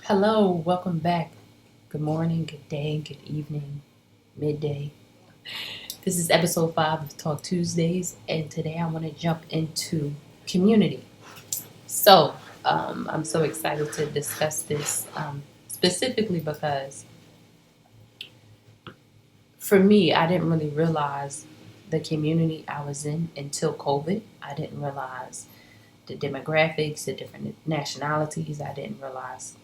Hello, welcome back. Good morning, good day, good evening, midday. This is episode 5 of Talk Tuesdays, and today I want to jump into community. I'm so excited to discuss this specifically because for me, I didn't really realize the community I was in until COVID. I didn't realize the demographics, the different nationalities. I didn't realize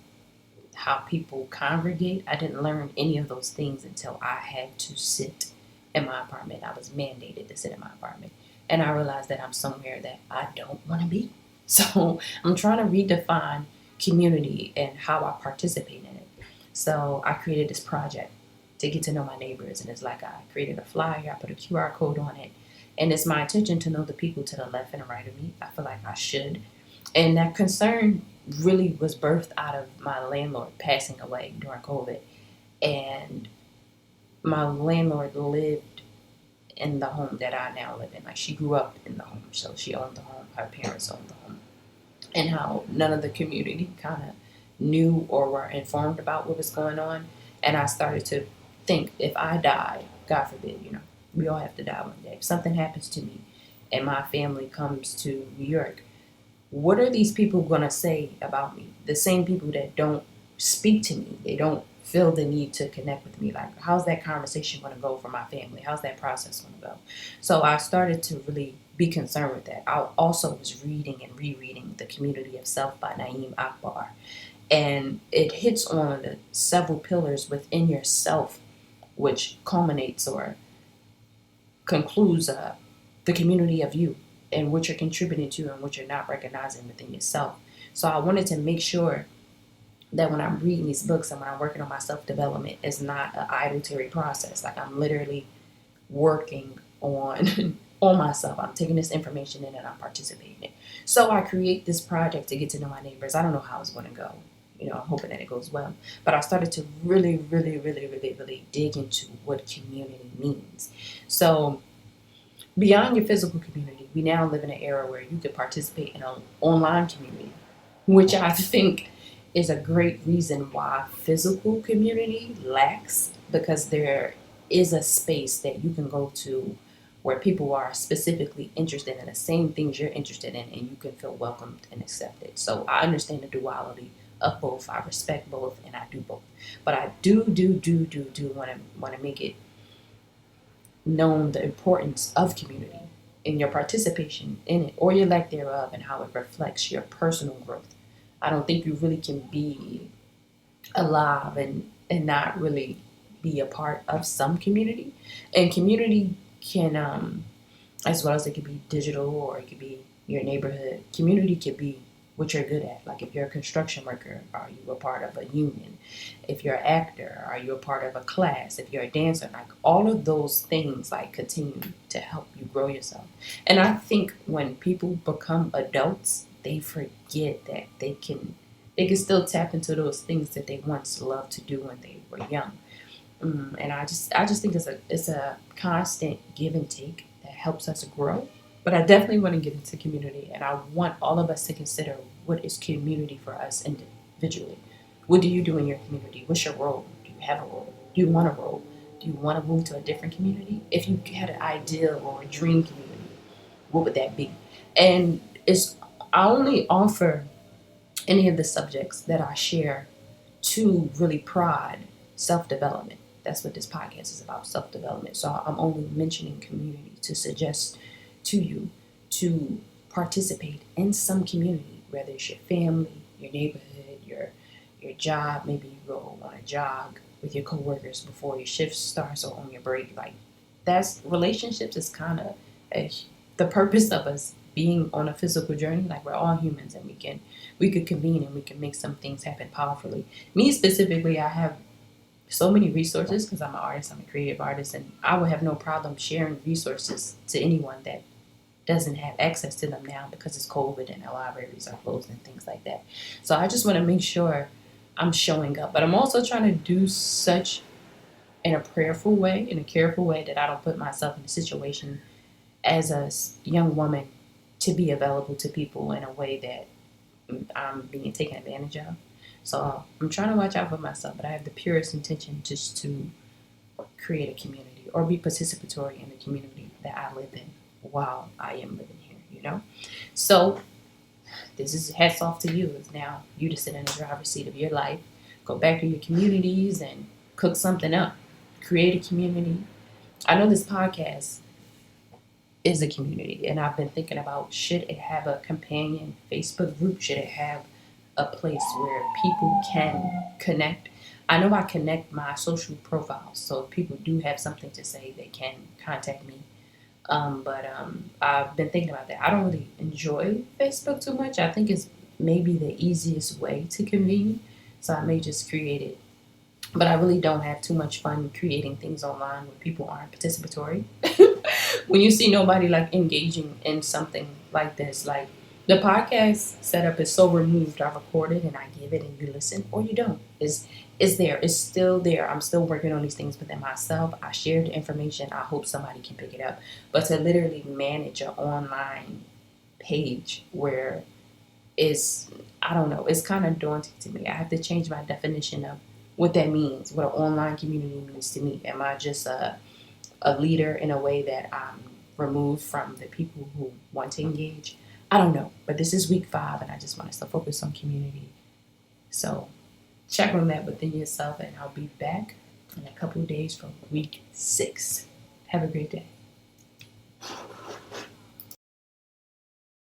how people congregate. I didn't learn any of those things until I had to sit in my apartment. I was mandated to sit in my apartment. And I realized that I'm somewhere that I don't want to be. So I'm trying to redefine community and how I participate in it. So I created this project to get to know my neighbors. And it's like I created a flyer, I put a QR code on it. And it's my intention to know the people to the left and right of me. I feel like I should. And that concern really was birthed out of my landlord passing away during COVID. And my landlord lived in the home that I now live in. Like she grew up in the home. So she owned the home, her parents owned the home. And how none of the community kind of knew or were informed about what was going on. And I started to think if I die, God forbid, we all have to die one day. If something happens to me and my family comes to New York, what are these people going to say about me? The same people that don't speak to me, they don't feel the need to connect with me. Like, how's that conversation going to go for my family? How's that process going to go? So I started to really be concerned with that. I also was reading and rereading The Community of Self by Naeem Akbar. And it hits on the several pillars within yourself, which culminates or concludes the community of you and what you're contributing to and what you're not recognizing within yourself. So I wanted to make sure that when I'm reading these books and when I'm working on my self-development, it's not an idletary process. Like I'm literally working on on myself. I'm taking this information in and I'm participating in it. So I create this project to get to know my neighbors. I don't know how it's going to go. I'm hoping that it goes well. But I started to really dig into what community means. So beyond your physical community, we now live in an era where you could participate in an online community, which I think is a great reason why physical community lacks, because there is a space that you can go to where people are specifically interested in the same things you're interested in and you can feel welcomed and accepted. So I understand the duality of both. I respect both and I do both. But I do want to make it known the importance of community in your participation in it or your lack thereof and how it reflects your personal growth. I don't think you really can be alive and not really be a part of some community. And community can, as well as it could be digital or it could be your neighborhood, community could be what you're good at. Like if you're a construction worker, are you a part of a union? If you're an actor, are you a part of a class? If you're a dancer, like all of those things like continue to help you grow yourself. And I think when people become adults, they forget that they can still tap into those things that they once loved to do when they were young. And I just think it's a constant give and take that helps us grow. But I definitely want to get into community, and I want all of us to consider what is community for us individually. What do you do in your community? What's your role? Do you have a role? Do you want a role? Do you want to move to a different community? If you had an ideal or a dream community, what would that be? And I only offer any of the subjects that I share to really prod self-development. That's what this podcast is about, self-development. So I'm only mentioning community to suggest to you to participate in some community, whether it's your family, your neighborhood, your job. Maybe you go on a jog with your coworkers before your shift starts or on your break. Like that's relationships is kind of the purpose of us being on a physical journey. Like we're all humans and we could convene and we can make some things happen powerfully. Me specifically, I have so many resources because I'm an artist, I'm a creative artist, and I would have no problem sharing resources to anyone that doesn't have access to them now because it's COVID and the libraries are closed and things like that. So I just want to make sure I'm showing up, but I'm also trying to do such in a prayerful way, in a careful way that I don't put myself in a situation as a young woman to be available to people in a way that I'm being taken advantage of. So I'm trying to watch out for myself, but I have the purest intention just to create a community or be participatory in the community that I live in while I am living here, you know? So this is hats off to you. It's now you to sit in the driver's seat of your life, go back to your communities and cook something up, create a community. I know this podcast is a community, and I've been thinking about should it have a companion Facebook group? Should it have a place where people can connect? I know I connect my social profiles, so if people do have something to say, they can contact me. But I've been thinking about that. I don't really enjoy Facebook too much. I think it's maybe the easiest way to convene, so I may just create it. But I really don't have too much fun creating things online where people aren't participatory. When you see nobody like engaging in something like this, like the podcast setup is so removed. I record it and I give it and you listen or you don't. It's there. It's still there. I'm still working on these things within myself. I share the information. I hope somebody can pick it up. But to literally manage an online page where it's, I don't know, it's kind of daunting to me. I have to change my definition of what that means, what an online community means to me. Am I just a leader in a way that I'm removed from the people who want to engage? I don't know, but this is week 5 and I just want us to focus on community. So check on that within yourself and I'll be back in a couple of days for week 6. Have a great day.